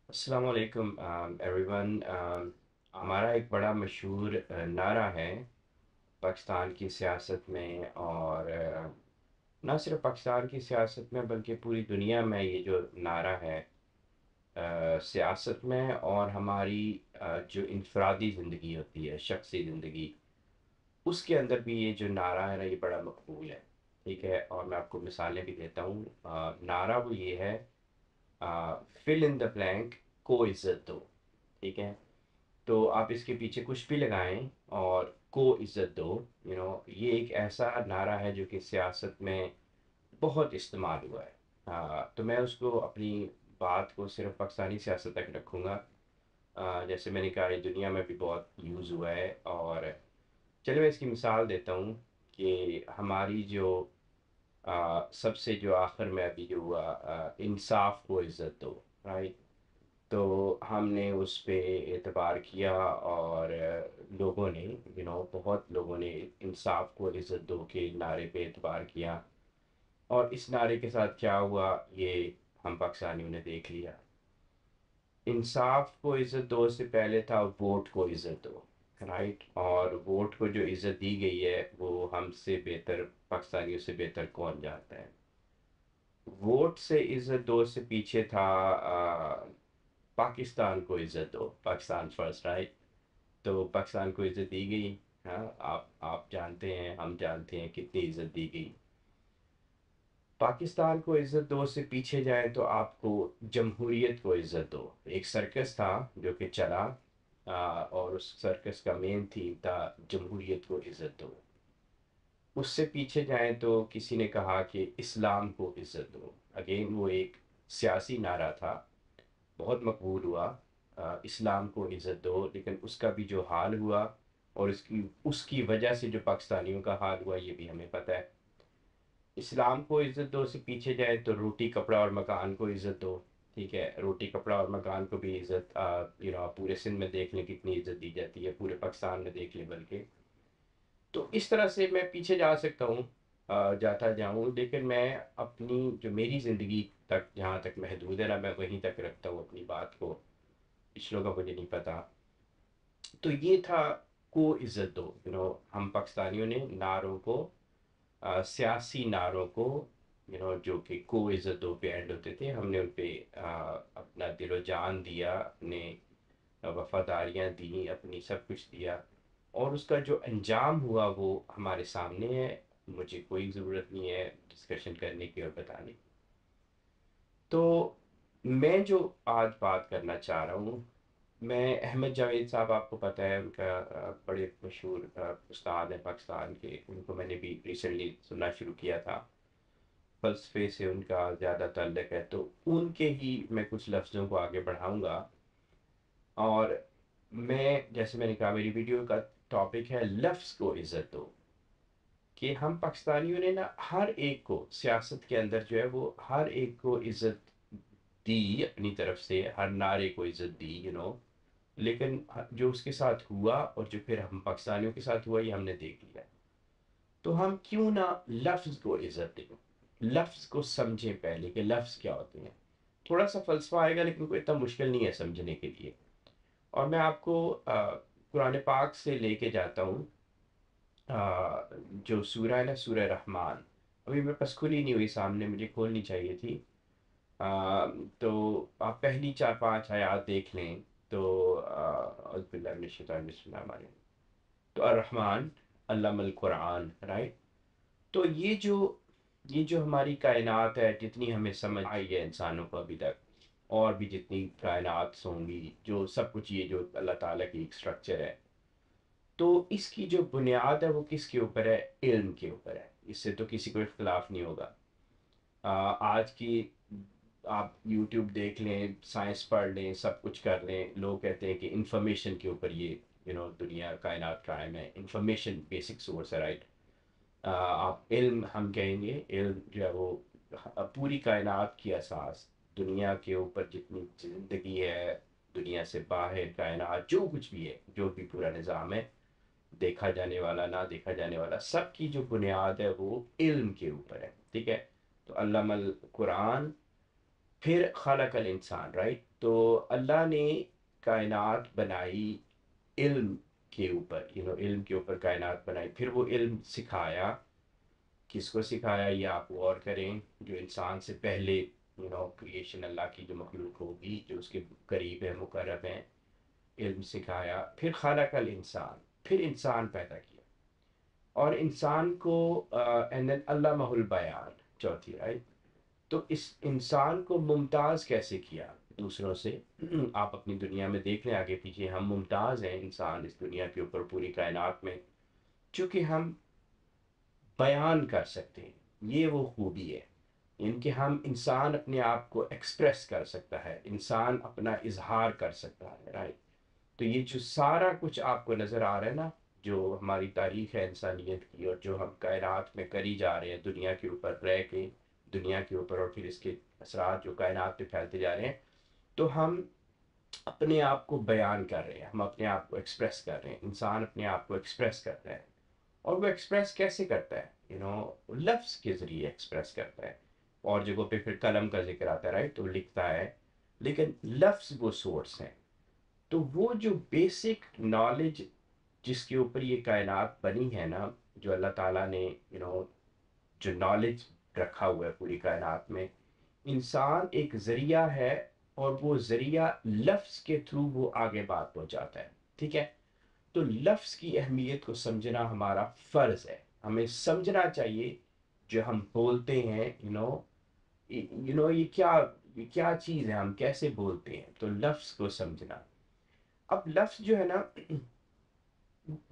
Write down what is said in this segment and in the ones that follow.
अस्सलाम वालेकुम एवरीवन। हमारा एक बड़ा मशहूर नारा है पाकिस्तान की सियासत में, और ना सिर्फ पाकिस्तान की सियासत में बल्कि पूरी दुनिया में ये जो नारा है सियासत में, और हमारी जो इनफरादी ज़िंदगी होती है, शख्सी ज़िंदगी, उसके अंदर भी ये जो नारा है ना, ये बड़ा मकबूल है। ठीक है, और मैं आपको मिसालें भी देता हूँ। नारा वो ये है, फिल इन द ब्लैंक, को इज़्ज़त दो। ठीक है, तो आप इसके पीछे कुछ भी लगाएं और को इज़्ज़त दो। ये एक ऐसा नारा है जो कि सियासत में बहुत इस्तेमाल हुआ है। तो मैं उसको अपनी बात को सिर्फ पाकिस्तानी सियासत तक रखूँगा। जैसे मैंने कहा, ये दुनिया में भी बहुत यूज़ हुआ है। और चलिए मैं इसकी मिसाल देता हूँ कि हमारी जो सबसे जो आखिर में अभी जो हुआ, इंसाफ को इज़्ज़त दो, राइट। तो हमने उस पे एतबार किया, और लोगों ने बहुत लोगों ने इंसाफ को इज़्ज़त दो के नारे पे एतबार किया। और इस नारे के साथ क्या हुआ, ये हम पाकिस्तानियों ने देख लिया। इंसाफ को इज़्ज़त दो से पहले था वोट को इज़्ज़त दो, राइट। और वोट को जो इज़्ज़त दी गई है वो हमसे बेहतर, पाकिस्तानियों से बेहतर कौन जानता है। वोट से इज़्ज़त दो से पीछे था पाकिस्तान को इज़्ज़त दो, पाकिस्तान फर्स्ट, राइट। तो पाकिस्तान को इज़्ज़त दी गई। हाँ, आप जानते हैं, हम जानते हैं कितनी इज़्ज़त दी गई। पाकिस्तान को इज़्ज़त दो से पीछे जाए तो आपको जमहूरियत को इज़्ज़त दो। एक सर्कस था जो कि चला, और उस सर्कस का मेन थीम था जमहूरियत को इज़्ज़त दो। उससे पीछे जाएं तो किसी ने कहा कि इस्लाम को इज़्ज़त दो। अगेन वो एक सियासी नारा था, बहुत मकबूल हुआ। इस्लाम को इज़्ज़त दो, लेकिन उसका भी जो हाल हुआ और उसकी उसकी वजह से जो पाकिस्तानियों का हाल हुआ, ये भी हमें पता है। इस्लाम को इज़्ज़त दो से पीछे जाए तो रोटी कपड़ा और मकान को इज़्ज़त दो। ठीक है, रोटी कपड़ा और मकान को भी इज़्ज़त, आप पूरे सिंध में देख लें कितनी इज़्ज़त दी जाती है, पूरे पाकिस्तान में देख लें बल्कि। तो इस तरह से मैं पीछे जा सकता हूँ, जाता जाऊँ, लेकिन मैं अपनी जो मेरी ज़िंदगी तक जहाँ तक महदूद है ना, मैं वहीं तक रखता हूँ अपनी बात को। पिछलों का मुझे नहीं पता। तो ये था को इज़्ज़त दो। हम पाकिस्तानियों ने नारों को, सियासी नारों को, जो कि को इज़्ज़त दो पे एंड होते थे, हमने उन पे अपना दिलो जान दिया, अपने वफादारियाँ दी, अपनी सब कुछ दिया। और उसका जो अंजाम हुआ वो हमारे सामने है। मुझे कोई ज़रूरत नहीं है डिस्कशन करने की और बताने की। तो मैं जो आज बात करना चाह रहा हूँ, मैं अहमद जावेद साहब, आपको पता है उनका, बड़े मशहूर उस्ताद हैं पाकिस्तान के। उनको मैंने भी रिसेंटली सुनना शुरू किया था। फ़लसफ़े से उनका ज़्यादा ताल्लुक़ है, तो उनके ही मैं कुछ लफ्ज़ों को आगे बढ़ाऊँगा। और मैं, जैसे मैंने कहा, मेरी वीडियो का टॉपिक है लफ्ज़ को इज़्ज़त दो। कि हम पाकिस्तानियों ने ना हर एक को सियासत के अंदर जो है वो हर एक को इज़्ज़त दी, अपनी तरफ से हर नारे को इज़्ज़त दी, लेकिन जो उसके साथ हुआ और जो फिर हम पाकिस्तानियों के साथ हुआ, ये हमने देख लिया। तो हम क्यों ना लफ्ज़ को इज़्ज़त दें, लफ्ज़ को समझें पहले कि लफ्ज़ क्या होते हैं। थोड़ा सा फ़लसफ़ा आएगा, लेकिन कोई इतना मुश्किल नहीं है समझने के लिए। और मैं आपको कुरान पाक से लेके जाता हूँ। जो सूरह है ना, सूरह रहमान, अभी मेरे पास खुली नहीं हुई सामने, मुझे खोलनी चाहिए थी। तो आप पहली 4-5 आयत देख लें। तो औज़ुबिल्लाहि मिनश शैतानिर रजीम, बिस्मिल्लाहिर रहमानिर रहीम। तो अर्रहमान अल्लमल कुरान, राइट। तो ये जो हमारी कायनात है, जितनी हमें समझ आई है इंसानों को अभी तक, और भी जितनी कायनात होंगी, जो सब कुछ, ये जो अल्लाह ताला की एक स्ट्रक्चर है, तो इसकी जो बुनियाद है वो किसके ऊपर है, इल्म के ऊपर है। इससे तो किसी को इख्तलाफ नहीं होगा। आज की, आप यूट्यूब देख लें, साइंस पढ़ लें, सब कुछ कर लें, लोग कहते हैं कि इंफॉर्मेशन के ऊपर ये दुनिया कायनात कायम है। इंफॉर्मेशन बेसिक सोर्स है, राइट। आप इल्म, हम कहेंगे इल्म जो है वो पूरी कायनात की असास, दुनिया के ऊपर जितनी ज़िंदगी है, दुनिया से बाहर कायनात जो कुछ भी है, जो भी पूरा निज़ाम है, देखा जाने वाला, ना देखा जाने वाला, सब की जो बुनियाद है वो इल्म के ऊपर है। ठीक है, तो अल्लामल कुरान, फिर खलकल इंसान, राइट। تو اللہ نے کائنات بنائی علم کے اوپر، علم کے اوپر کائنات بنائی، پھر وہ علم سکھایا. کس کو سکھایا یہ آپ غور کریں، جو انسان سے پہلے کریشن اللہ کی جو مخلوق ہوگی جو اس کے قریب ہے، مقرب ہیں. علم سکھایا، پھر خلق الانسان، پھر انسان پیدا کیا، اور انسان کو اینڈ دین علمہ البیان، چوتھی رائٹ. تو اس انسان کو ممتاز کیسے کیا دوسروں سے؟ آپ اپنی دنیا میں دیکھ لیں آگے پیچھے، ہم ممتاز ہیں انسان اس دنیا کے اوپر، پوری کائنات میں، چونکہ ہم بیان کر سکتے ہیں. یہ وہ خوبی ہے ان کہ ہم، انسان اپنے آپ کو ایکسپریس کر سکتا ہے، انسان اپنا اظہار کر سکتا ہے، رائٹ. تو یہ جو سارا کچھ آپ کو نظر آ رہا ہے نا، جو ہماری تاریخ ہے انسانیت کی، اور جو ہم کائنات میں کری جا رہے ہیں دنیا کے اوپر رہ کے، دنیا کے اوپر، اور پھر اس کے اثرات جو کائنات پہ پھیلتے جا رہے ہیں، تو ہم اپنے آپ کو بیان کر رہے ہیں، ہم اپنے آپ کو ایکسپریس کر رہے ہیں، انسان اپنے آپ کو ایکسپریس کرتا ہے. اور وہ ایکسپریس کیسے کرتا ہے؟ لفظ کے ذریعے ایکسپریس کرتا ہے. اور جگہوں پہ پھر قلم کا ذکر آتا ہے، رائٹ، تو لکھتا ہے. لیکن لفظ وہ سورس ہیں. تو وہ جو بیسک نالج جس کے اوپر یہ کائنات بنی ہے نا، جو اللہ تعالیٰ نے جو نالج رکھا ہوا ہے پوری کائنات میں، انسان ایک ذریعہ ہے، اور وہ ذریعہ لفظ کے تھرو وہ آگے بات پہنچاتا ہے. ٹھیک ہے. تو لفظ کی اہمیت کو سمجھنا ہمارا فرض ہے. ہمیں سمجھنا چاہیے جو ہم بولتے ہیں، یہ کیا چیز ہے، ہم کیسے بولتے ہیں. تو لفظ کو سمجھنا. اب لفظ جو ہے نا،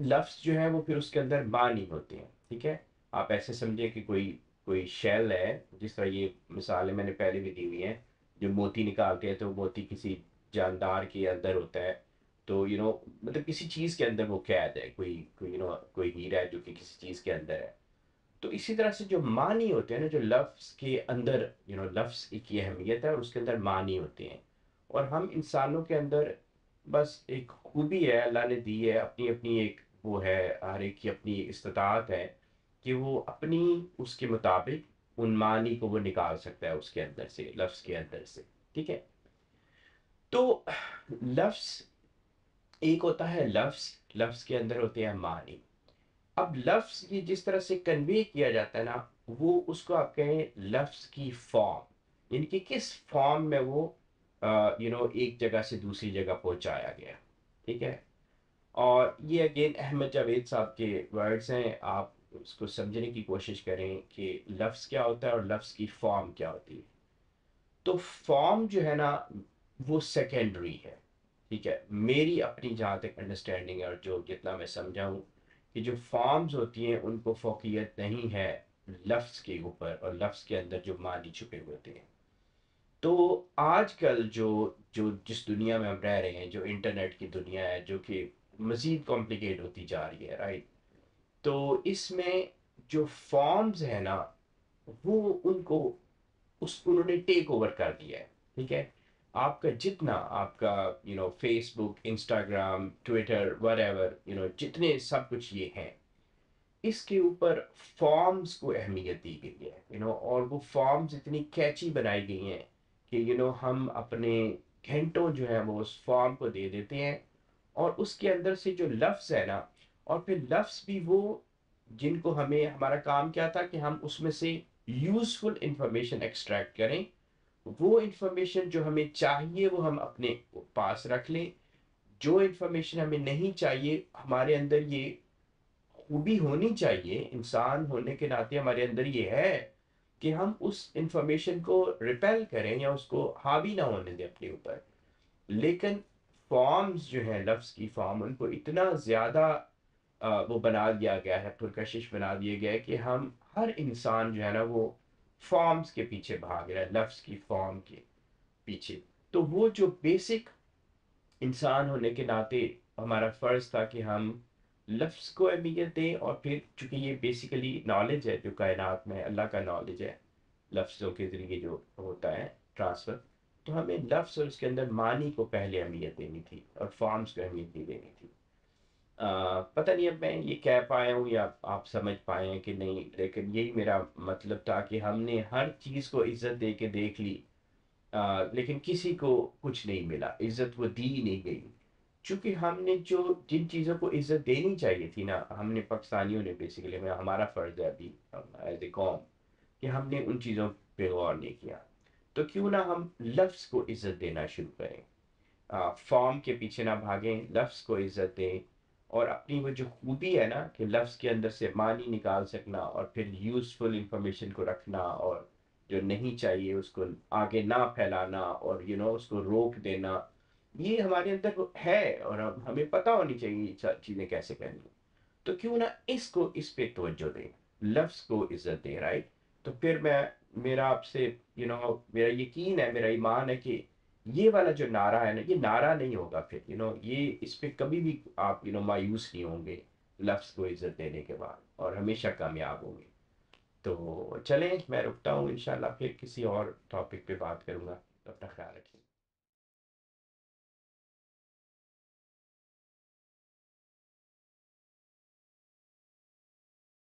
لفظ جو ہے وہ پھر اس کے اندر معنی ہوتے ہیں. ٹھیک ہے. آپ ایسے سمجھے کہ کوئی شیل ہے، جس طرح یہ مثالیں میں نے پہلے بھی دی ہوئی ہیں، جو موتی نکالتے ہیں تو موتی کسی جاندار کے اندر ہوتا ہے. تو مطلب کسی چیز کے اندر وہ قید ہے، کوئی ہیرا ہے جو کہ کسی چیز کے اندر ہے. تو اسی طرح سے جو معنی ہوتے ہیں نا، جو لفظ کے اندر، لفظ کی اہمیت ہے اور اس کے اندر معنی ہوتے ہیں. اور ہم انسانوں کے اندر بس ایک خوبی ہے اللہ نے دی ہے، اپنی اپنی ایک وہ ہے، ہر ایک کی اپنی استطاعت ہے کہ وہ اپنی اس کے مطابق ان معنی کو وہ نکال سکتا ہے اس کے اندر سے، لفظ کے اندر سے. ٹھیک ہے. تو لفظ ایک ہوتا ہے، لفظ کے اندر ہوتے ہیں معنی. اب لفظ یہ جس طرح سے کنوے کیا جاتا ہے نا، وہ اس کو آپ کہیں لفظ کی فارم، یعنی کہ کس فارم میں وہ ایک جگہ سے دوسری جگہ پہنچایا گیا. ٹھیک ہے. اور یہ اگین احمد جاوید صاحب کے ورڈز ہیں، آپ اس کو سمجھنے کی کوشش کریں کہ لفظ کیا ہوتا ہے اور لفظ کی فارم کیا ہوتی ہے. تو فارم جو ہے نا وہ سیکنڈری ہے. ٹھیک ہے. میری اپنی جہاں تک انڈرسٹینڈنگ ہے اور جو جتنا میں سمجھا ہوں، کہ جو فارمز ہوتی ہیں ان کو فوقیت نہیں ہے لفظ کے اوپر، اور لفظ کے اندر جو معنی چھپے ہوتے ہیں. تو آج کل جس دنیا میں ہم رہ رہے ہیں، جو انٹرنیٹ کی دنیا ہے، جو کہ مزید کمپلیکیٹ ہوتی جا رہی ہے، رائٹ. تو اس میں جو فارمز ہیں نا، وہ ان کو انہوں نے ٹیک اوور کر دیا ہے. ٹھیک ہے. آپ کا جتنا آپ کا Facebook, Instagram, Twitter, whatever, جتنے سب کچھ یہ ہیں، اس کے اوپر فارمز کو اہمیت دی گئی ہے. اور وہ فارمز اتنی کیچی بنائی گئی ہیں کہ ہم اپنے گھنٹوں جو ہیں وہ اس فارم کو دے دیتے ہیں، اور اس کے اندر سے جو لفظ ہے نا، اور پھر لفظ بھی وہ جن کو ہمارا کام کیا تھا کہ ہم اس میں سے یوزفل انفارمیشن ایکسٹریکٹ کریں. وہ انفارمیشن جو ہمیں چاہیے وہ ہم اپنے پاس رکھ لیں. جو انفارمیشن ہمیں نہیں چاہیے، ہمارے اندر یہ خوبی ہونی چاہیے، انسان ہونے کے ناطے ہمارے اندر یہ ہے کہ ہم اس انفارمیشن کو ریپیل کریں یا اس کو حاوی نہ ہونے دیں اپنے اوپر. لیکن فارمز جو ہیں، لفظ کی فارم، ان کو اتنا زیادہ وہ بنا دیا گیا ہے، پرکشش بنا دیا گیا ہے کہ ہر انسان جو ہے نا وہ فارمز کے پیچھے بھاگ رہا ہے، لفظ کی فارم کے پیچھے. تو وہ جو بیسک انسان ہونے کے ناطے ہمارا فرض تھا کہ ہم لفظ کو اہمیت دیں، اور پھر چونکہ یہ بیسیکلی نالج ہے جو کائنات میں اللہ کا نالج ہے، لفظوں کے ذریعے جو ہوتا ہے ٹرانسفر، تو ہمیں لفظ اور اس کے اندر معنی کو پہلے اہمیت دینی تھی اور فارمز کو اہمیت نہیں دینی تھی. پتہ نہیں اب میں یہ کہہ پایا ہوں یا آپ سمجھ پائے ہیں کہ نہیں، لیکن یہی میرا مطلب تھا کہ ہم نے ہر چیز کو عزت دے کے دیکھ لی، लेकिन किसी को कुछ नहीं मिला, इज्जत वो दी नहीं गई। चूंकि हमने जो जिन चीज़ों को इज्जत देनी चाहिए थी ना, हमने पाकिस्तानियों ने बेसिकली, मैं हमारा फर्ज है अभी एज ए कौम कि हमने उन चीज़ों पे गौर नहीं किया। तो क्यों ना हम लफ्ज़ को इज्जत देना शुरू करें, फॉर्म के पीछे ना भागें, लफ्ज़ को इज्जत दें। और अपनी वो जो खूबी है ना कि लफ्ज़ के अंदर से मानी निकाल सकना और फिर यूज़फुल इंफॉर्मेशन को रखना, और जो नहीं चाहिए उसको आगे ना फैलाना, और उसको रोक देना, ये हमारे अंदर वो है, और अब हमें पता होनी चाहिए ये चीज़ें कैसे करनी। तो क्यों ना इसको इस पे तवज्जो दें, लफ्ज़ को इज्जत दें, राइट। तो फिर मेरा आपसे मेरा यकीन है, मेरा ईमान है कि ये वाला जो नारा है ना, ये नारा नहीं होगा फिर, ये इस पे कभी भी आप मायूस नहीं होंगे लफ्ज़ को इज्जत देने के बाद, और हमेशा कामयाब होंगे। तो चलें, मैं रुकता हूँ, इंशाल्लाह फिर किसी और टॉपिक पे बात करूँगा। तो अपना ख्याल रखिए।